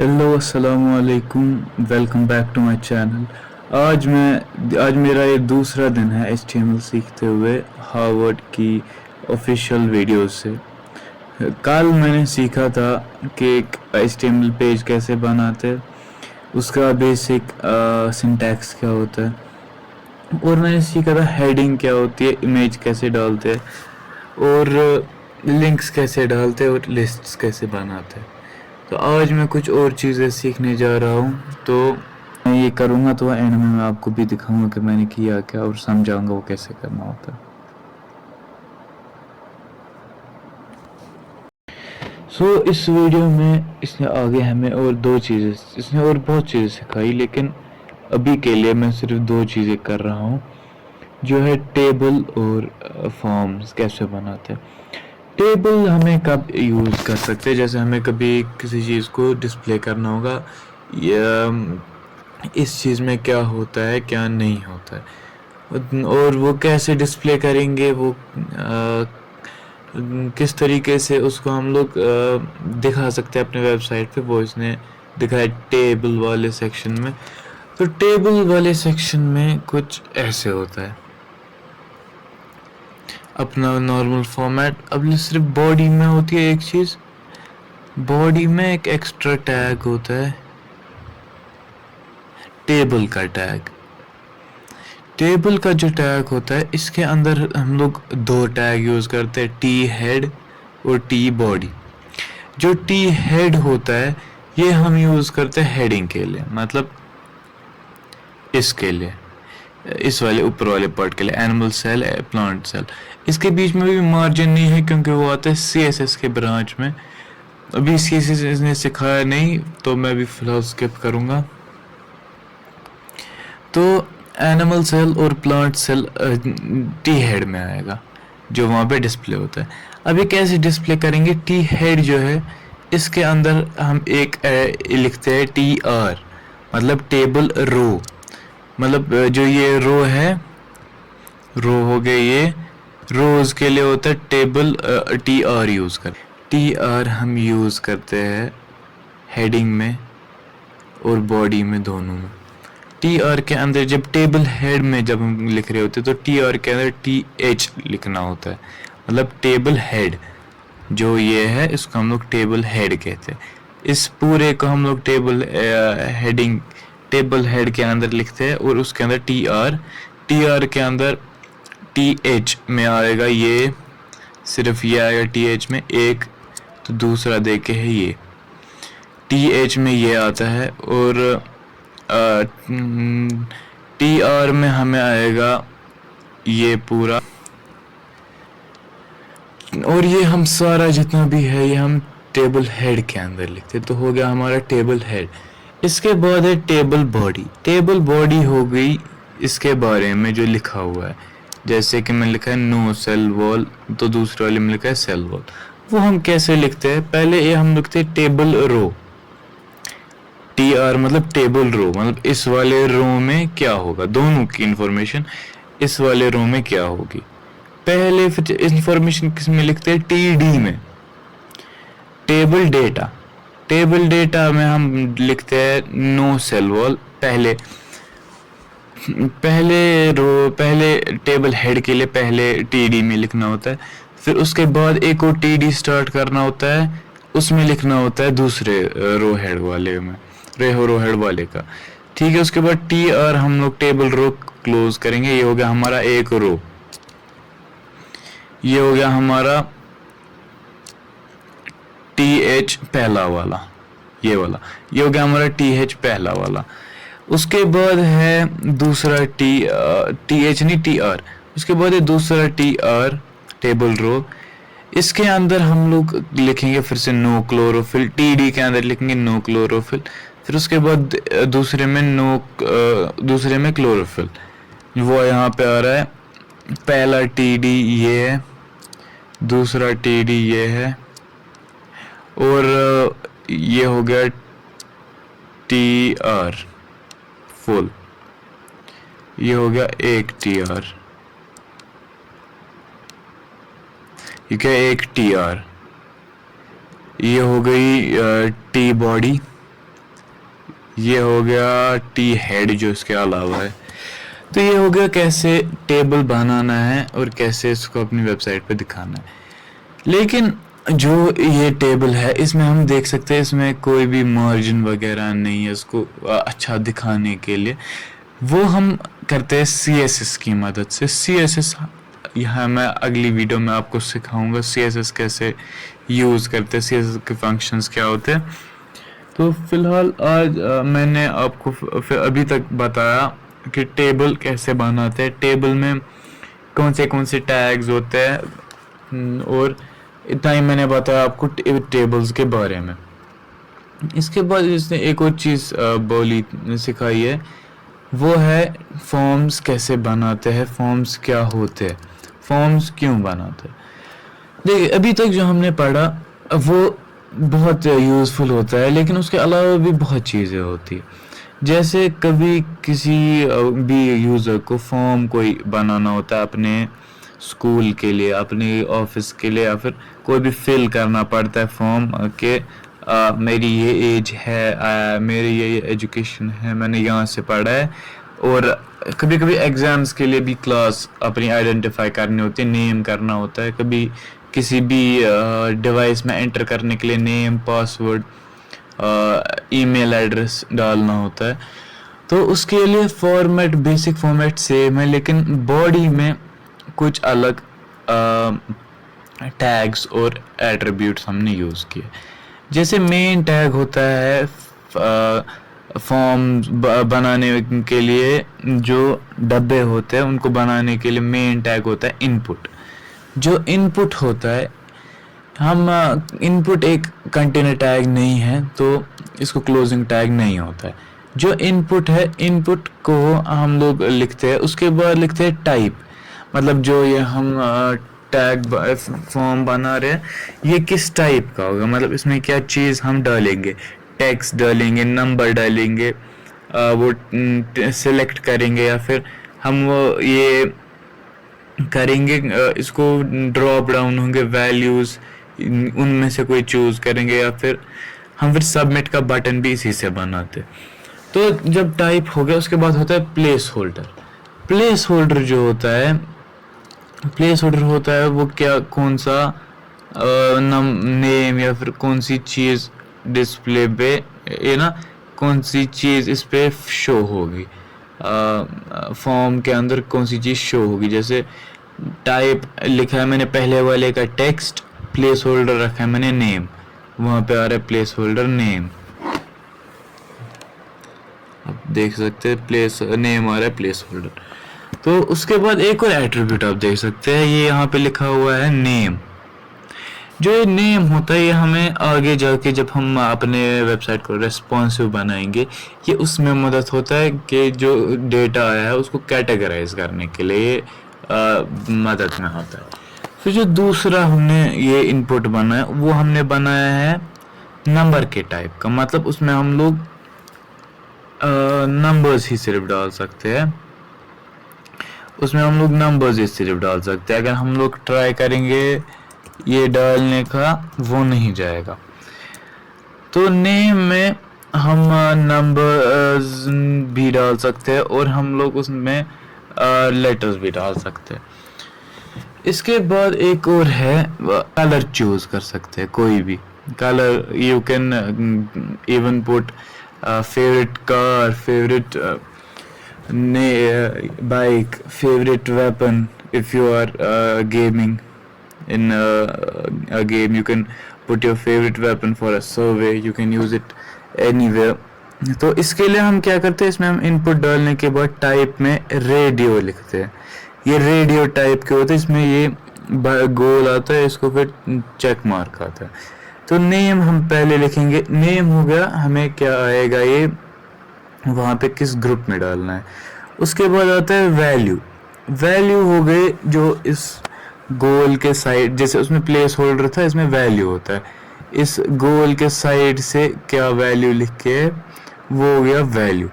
Hello अस्सलाम वालेकुम। Welcome back to my channel. आज मेरा ये दूसरा दिन है HTML सीखते हुए हार्वर्ड की ऑफिशियल वीडियोस से। कल मैंने सीखा था कि एक HTML पेज कैसे बनाते हैं, उसका बेसिक सिंटैक्स क्या होता है, और मैंने सीखा था हेडिंग क्या होती है, इमेज कैसे डालते हैं, और लिंक्स कैसे डालते हैं, और लिस्ट्स कैसे बनाते हैं। तो आज मैं कुछ और चीज़ें सीखने जा रहा हूँ। तो मैं ये करूँगा तो एंड में मैं आपको भी दिखाऊंगा कि मैंने किया क्या और समझाऊंगा वो कैसे करना होता है। इस वीडियो में इसने आगे हमें और दो चीज़ें, इसने और बहुत चीज़ें सिखाई, लेकिन अभी के लिए मैं सिर्फ दो चीज़ें कर रहा हूँ, जो है टेबल और फॉर्म्स कैसे बनाते हैं। टेबल हमें कब यूज़ कर सकते हैं, जैसे हमें कभी किसी चीज़ को डिस्प्ले करना होगा, या इस चीज़ में क्या होता है क्या नहीं होता है, और वो कैसे डिस्प्ले करेंगे, वो किस तरीके से उसको हम लोग दिखा सकते हैं अपने वेबसाइट पे, वो इसने दिखाया टेबल वाले सेक्शन में। तो टेबल वाले सेक्शन में कुछ ऐसे होता है अपना नॉर्मल फॉर्मेट। अब सिर्फ बॉडी में होती है एक चीज़, बॉडी में एक एक्स्ट्रा टैग होता है, टेबल का टैग। टेबल का जो टैग होता है, इसके अंदर हम लोग दो टैग यूज़ करते हैं, टी हेड और टी बॉडी। जो टी हेड होता है ये हम यूज़ करते हैं हेडिंग के लिए, मतलब इसके लिए, इस वाले ऊपर वाले पार्ट के लिए, एनिमल सेल, प्लांट सेल। इसके बीच में भी मार्जिन नहीं है क्योंकि वो आता है CSS के ब्रांच में। अभी CSS इसने सिखाया नहीं तो मैं भी फिलहाल स्किप करूँगा। तो एनिमल सेल और प्लांट सेल टी हेड में आएगा, जो वहाँ पे डिस्प्ले होता है। अभी कैसे डिस्प्ले करेंगे, टी हेड जो है इसके अंदर हम एक लिखते हैं TR, मतलब टेबल रो, मतलब जो ये रो है, रो हो गए, ये रोज के लिए होता है टेबल TR यूज़ कर। TR हम यूज़ करते हैं हेडिंग में और बॉडी में, दोनों में। TR के अंदर जब टेबल हेड में जब हम लिख रहे होते तो TR के अंदर TH लिखना होता है, मतलब टेबल हेड जो ये है इसको हम लोग टेबल हेड कहते हैं। इस पूरे को हम लोग टेबल हेड के अंदर लिखते हैं, और उसके अंदर TR के अंदर TH में आएगा, ये सिर्फ ये आएगा TH में एक, तो दूसरा देखे है ये TH में ये आता है, और TR में हमें आएगा ये पूरा, और ये हम सारा जितना भी है ये हम टेबल हेड के अंदर लिखते, तो हो गया हमारा टेबल हेड। इसके बाद है टेबल बॉडी। टेबल बॉडी हो गई इसके बारे में जो लिखा हुआ है, जैसे कि मैं लिखा है नो सेल वॉल, तो दूसरे वाले में लिखा है सेल वॉल। वो हम कैसे लिखते हैं, पहले ये हम लिखते हैं टेबल रो, TR मतलब टेबल रो, मतलब इस वाले रो में क्या होगा, दोनों की इंफॉर्मेशन इस वाले रो में क्या होगी। पहले फिर इंफॉर्मेशन किस में लिखते हैं, TD में, टेबल डेटा। टेबल डेटा में हम लिखते हैं नो सेल वॉल, पहले पहले टेबल हेड के लिए पहले TD में लिखना होता है, फिर उसके बाद एक और TD स्टार्ट करना होता है, उसमें लिखना होता है दूसरे रो हेड वाले में, रो हेड वाले का। ठीक है, उसके बाद TR हम लोग टेबल रो क्लोज करेंगे, ये हो गया हमारा एक रो, ये हो गया हमारा TH पहला वाला, ये वाला, ये हो गया हमारा TH पहला वाला। उसके बाद है दूसरा TH नहीं TR, उसके बाद है दूसरा TR टेबल रो। इसके अंदर हम लोग लिखेंगे फिर से नो क्लोरोफिल, TD के अंदर लिखेंगे नो क्लोरोफिल, फिर उसके बाद दूसरे में क्लोरोफिल, वो यहाँ पे आ रहा है। पहला TD ये है, दूसरा TD ये है, और ये हो गया TR फुल, ये हो गया एक TR, ये क्या एक TR, ये हो गई T बॉडी, ये हो गया टी हेड जो इसके अलावा है। तो ये हो गया कैसे टेबल बनाना है और कैसे इसको अपनी वेबसाइट पे दिखाना है। लेकिन जो ये टेबल है इसमें हम देख सकते हैं इसमें कोई भी मार्जिन वगैरह नहीं है इसको अच्छा दिखाने के लिए। वो हम करते हैं CSS की मदद से। CSS यहाँ मैं अगली वीडियो में आपको सिखाऊंगा CSS कैसे यूज़ करते हैं, CSS के फंक्शंस क्या होते हैं। तो फिलहाल आज मैंने आपको फिर अभी तक बताया कि टेबल कैसे बनाते हैं, टेबल में कौन से टैग्स होते हैं, और इतना ही मैंने बताया आपको टेबल्स के बारे में। इसके बाद इसने एक और चीज़ बोली सिखाई है, वो है फॉर्म्स कैसे बनाते हैं, फॉर्म्स क्या होते हैं, फॉर्म्स क्यों बनाते हैं। देखिए अभी तक जो हमने पढ़ा वो बहुत यूज़फुल होता है, लेकिन उसके अलावा भी बहुत चीज़ें होती है। जैसे कभी किसी भी यूज़र को फॉर्म कोई बनाना होता है अपने स्कूल के लिए, अपने ऑफिस के लिए, या फिर कोई भी फिल करना पड़ता है फॉर्म के मेरी ये एज है, मेरी ये एजुकेशन है, मैंने यहाँ से पढ़ा है। और कभी कभी एग्ज़ाम्स के लिए भी क्लास अपनी आइडेंटिफाई करनी होती है, नेम करना होता है। कभी किसी भी डिवाइस में एंटर करने के लिए नेम, पासवर्ड, ईमेल एड्रेस डालना होता है। तो उसके लिए फॉर्मेट, बेसिक फॉर्मेट सेम है, लेकिन बॉडी में कुछ अलग टैग्स और एट्रीब्यूट्स हमने यूज़ किए। जैसे मेन टैग होता है फॉर्म बनाने के लिए, जो डब्बे होते हैं उनको बनाने के लिए मेन टैग होता है इनपुट। जो इनपुट होता है, हम इनपुट एक कंटेनर टैग नहीं है तो इसको क्लोजिंग टैग नहीं होता है। जो इनपुट है, इनपुट को हम लोग लिखते हैं, उसके बाद लिखते हैं टाइप, मतलब जो ये हम टैग फॉर्म बना रहे हैं ये किस टाइप का होगा, मतलब इसमें क्या चीज़ हम डालेंगे, टेक्स्ट डालेंगे, नंबर डालेंगे, वो सिलेक्ट करेंगे, या फिर हम वो ये करेंगे, इसको ड्रॉप डाउन होंगे वैल्यूज़, उनमें से कोई चूज़ करेंगे, या फिर हम फिर सबमिट का बटन भी इसी से बनाते। तो जब टाइप हो गया उसके बाद होता है प्लेस होल्डर। प्लेस होल्डर जो होता है, प्लेस होल्डर होता है वो क्या, कौन सा नेम या फिर कौन सी चीज़ डिस्प्ले पे, ये ना, कौन सी चीज़ इस पे शो होगी, फॉर्म के अंदर कौन सी चीज़ शो होगी। जैसे टाइप लिखा है मैंने पहले वाले का टेक्स्ट, प्लेस होल्डर रखा है मैंने नेम, वहाँ पे आ रहा है प्लेस होल्डर नेम, आप देख सकते हैं प्लेस नेम आ रहा है प्लेस होल्डर। तो उसके बाद एक और एट्रीब्यूट आप देख सकते हैं, ये यहाँ पे लिखा हुआ है नेम। जो ये नेम होता है ये हमें आगे जाके जब हम अपने वेबसाइट को रेस्पॉन्सिव बनाएंगे, ये उसमें मदद होता है कि जो डेटा आया है उसको कैटेगराइज करने के लिए मदद में आता है। फिर जो दूसरा हमने ये इनपुट बनाया वो हमने बनाया है नंबर के टाइप का, मतलब उसमें हम लोग नंबर्स ही सिर्फ डाल सकते हैं, उसमें हम लोग नंबर्स ही सिर्फ डाल सकते हैं। अगर हम लोग ट्राई करेंगे ये डालने का, वो नहीं जाएगा। तो नेम में हम नंबर्स भी डाल सकते हैं और हम लोग उसमें लेटर्स भी डाल सकते हैं। इसके बाद एक और है, कलर चूज कर सकते हैं, कोई भी colour. You can even put favourite car, favourite bike, favorite weapon. If you are gaming in a game, you can put your favorite weapon for a survey. You can use it anywhere. तो इसके लिए हम क्या करते हैं, इसमें हम input डालने के बाद टाइप में रेडियो लिखते हैं। ये रेडियो टाइप के होते हैं, इसमें ये गोल आता है, इसको फिर चेक मार्क आता है। तो नेम हम पहले लिखेंगे, नेम हो गया, हमें क्या आएगा ये वहाँ पे किस ग्रुप में डालना है। उसके बाद आता है वैल्यू। वैल्यू हो गए जो इस गोल के साइड, जैसे उसमें प्लेस होल्डर था, इसमें वैल्यू होता है, इस गोल के साइड से क्या वैल्यू लिख के, वो हो गया वैल्यू।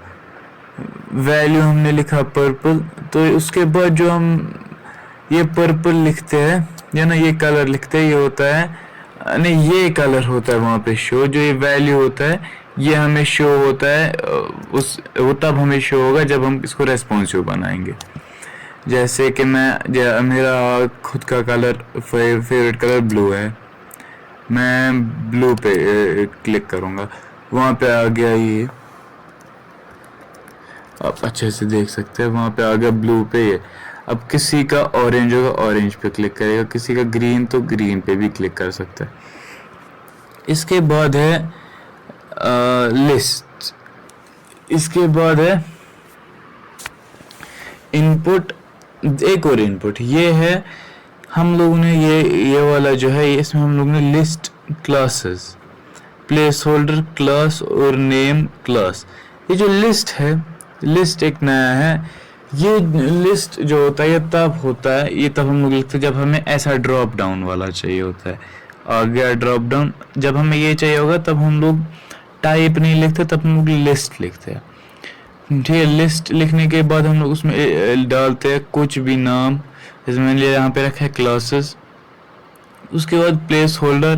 वैल्यू हमने लिखा पर्पल, तो उसके बाद जो हम ये पर्पल लिखते हैं या ना ये कलर लिखते हैं, ये होता है नहीं, ये कलर होता है वहाँ पे शो, जो ये वैल्यू होता है ये हमें शो होता है उस वो तब हमें शो होगा जब हम इसको रेस्पॉन्सिव बनाएंगे। जैसे कि मेरा खुद का कलर फेवरेट कलर ब्लू है, मैं ब्लू पे क्लिक करूँगा, वहाँ पे आ गया ये, आप अच्छे से देख सकते हैं वहाँ पे आ गया ब्लू पे ये। अब किसी का ऑरेंज होगा ऑरेंज पे क्लिक करेगा, किसी का ग्रीन तो ग्रीन पे भी क्लिक कर सकता है। इसके बाद है लिस्ट, इसके बाद है इनपुट, एक और इनपुट ये है, हम लोगों ने ये वाला जो है इसमें हम लोगों ने list classes, place holder class और नेम क्लास। ये जो लिस्ट है, लिस्ट एक नया है। ये लिस्ट जो होता है ये तब होता है, ये तब हम लोग लिखते हैं जब हमें ऐसा ड्रॉप डाउन वाला चाहिए होता है। आ गया ड्रॉप डाउन, जब हमें ये चाहिए होगा तब हम लोग टाइप नहीं लिखते, तब हम लोग लिस्ट लिखते हैं। ठीक है, लिस्ट लिखने के बाद हम लोग उसमें डालते हैं कुछ भी नाम, जैसे मैंने यहाँ पे रखा है क्लासेस। उसके बाद प्लेस होल्डर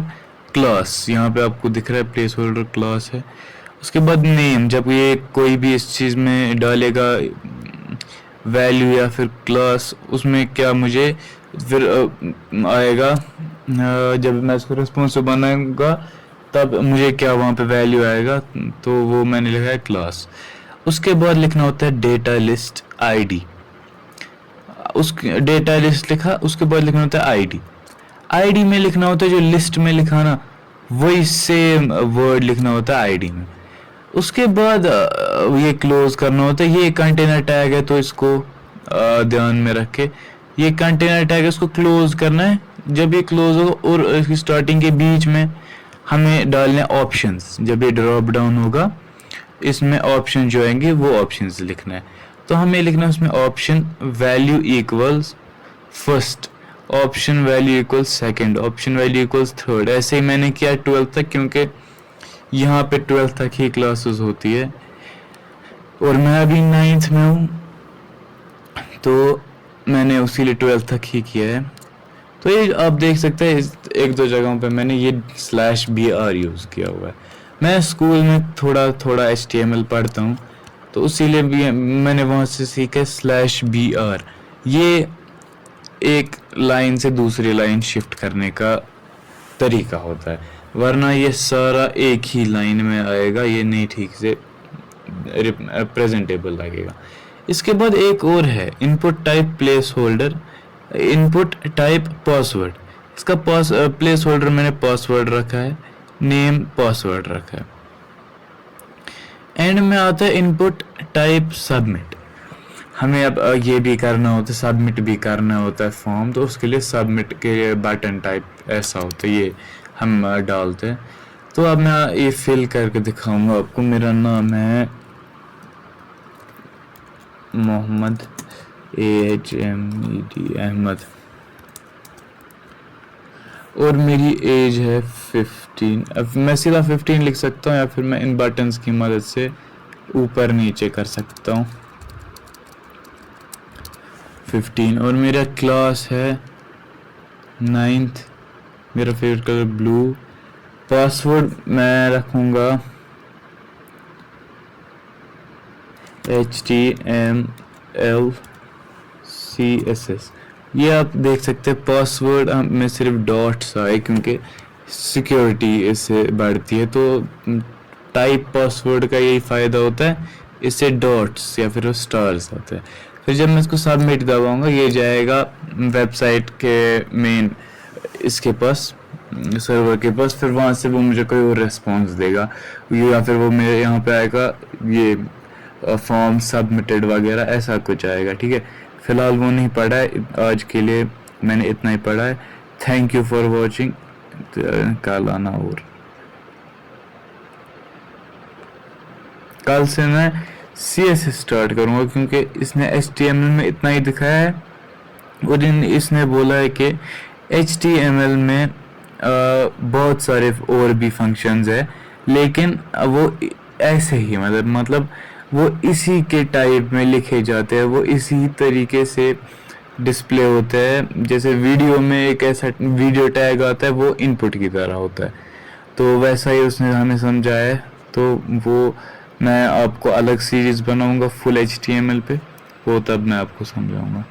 क्लास, यहाँ पे आपको दिख रहा है प्लेस होल्डर क्लास है। उसके बाद नेम, जब ये कोई भी इस चीज़ में डालेगा वैल्यू या फिर क्लास, उसमें क्या मुझे फिर आएगा, जब मैं इसको रेस्पॉन्सिव बनाऊंगा तब मुझे क्या वहाँ पे वैल्यू आएगा, तो वो मैंने लिखा है क्लास। उसके बाद लिखना होता है डेटा लिस्ट आईडी, उस डेटा लिस्ट लिखा, उसके बाद लिखना होता है आईडी। आईडी में लिखना होता है जो लिस्ट में लिखा ना, वही सेम वर्ड लिखना होता है आईडी में। उसके बाद ये क्लोज करना होता है। ये कंटेनर टैग है तो इसको ध्यान में रख के, ये कंटेनर टैग है, इसको क्लोज करना है। जब ये क्लोज हो और स्टार्टिंग के बीच में हमें डालने ऑप्शंस, जब ये ड्रॉप डाउन होगा इसमें ऑप्शन जो आएंगे वो ऑप्शंस लिखना है। तो हमें लिखना है उसमें option value equals first, option value equals second, option value equals third. ऐसे ही मैंने किया 12 तक, क्योंकि यहाँ पे 12 तक ही क्लासेस होती है और मैं अभी 9th में हूँ, तो मैंने उसी लिए 12 तक ही किया है। तो ये आप देख सकते हैं एक दो जगहों पे मैंने ये /br यूज़ किया हुआ है। मैं स्कूल में थोड़ा थोड़ा HTML पढ़ता हूँ, तो उसीलिए भी मैंने वहाँ से सीखा /br। ये एक लाइन से दूसरी लाइन शिफ्ट करने का तरीका होता है, वरना ये सारा एक ही लाइन में आएगा, ये नहीं ठीक से प्रेजेंटेबल लगेगा। इसके बाद एक और है input type place holder, input type password. इसका प्लेस होल्डर मैंने पासवर्ड रखा है, नेम पासवर्ड रखा है। एंड में आता है इनपुट टाइप सबमिट। हमें अब ये भी करना होता है, सबमिट भी करना होता है फॉर्म, तो उसके लिए सबमिट के बटन टाइप ऐसा होता है, ये हम डालते हैं। तो अब मैं ये फिल करके दिखाऊंगा आपको। मेरा नाम है मोहम्मद AHMED अहमद और मेरी एज है 15। अब मैं सीधा 15 लिख सकता हूँ या फिर मैं इन बटन्स की मदद से ऊपर नीचे कर सकता हूँ 15। और मेरा क्लास है 9th, मेरा फेवरेट कलर ब्लू। पासवर्ड मैं रखूँगा HTML CSS। ये आप देख सकते हैं पासवर्ड में सिर्फ डॉट्स आए क्योंकि सिक्योरिटी इससे बढ़ती है, तो टाइप पासवर्ड का यही फ़ायदा होता है, इससे डॉट्स या फिर स्टार्स आते हैं। फिर जब मैं इसको सबमिट दबाऊंगा ये जाएगा वेबसाइट के मेन इसके पास, सर्वर के पास, फिर वहाँ से वो मुझे कोई और रेस्पॉन्स देगा या फिर वो मेरे यहाँ पे आएगा ये फॉर्म सबमिटेड वगैरह ऐसा कुछ आएगा। ठीक है, फिलहाल वो नहीं पढ़ा है, आज के लिए मैंने इतना ही पढ़ा है। Thank you for watching. कल आना और कल से मैं CSS स्टार्ट करूँगा क्योंकि इसने HTML में इतना ही दिखाया है और इसने बोला है कि HTML में बहुत सारे और भी फंक्शंस है, लेकिन वो ऐसे ही मतलब वो इसी के टाइप में लिखे जाते हैं, वो इसी तरीके से डिस्प्ले होता है, जैसे वीडियो में एक ऐसा वीडियो टैग आता है वो इनपुट की तरह होता है, तो वैसा ही उसने हमें समझाया है। तो वो मैं आपको अलग सीरीज़ बनाऊंगा फुल HTML पे, वो तब मैं आपको समझाऊंगा।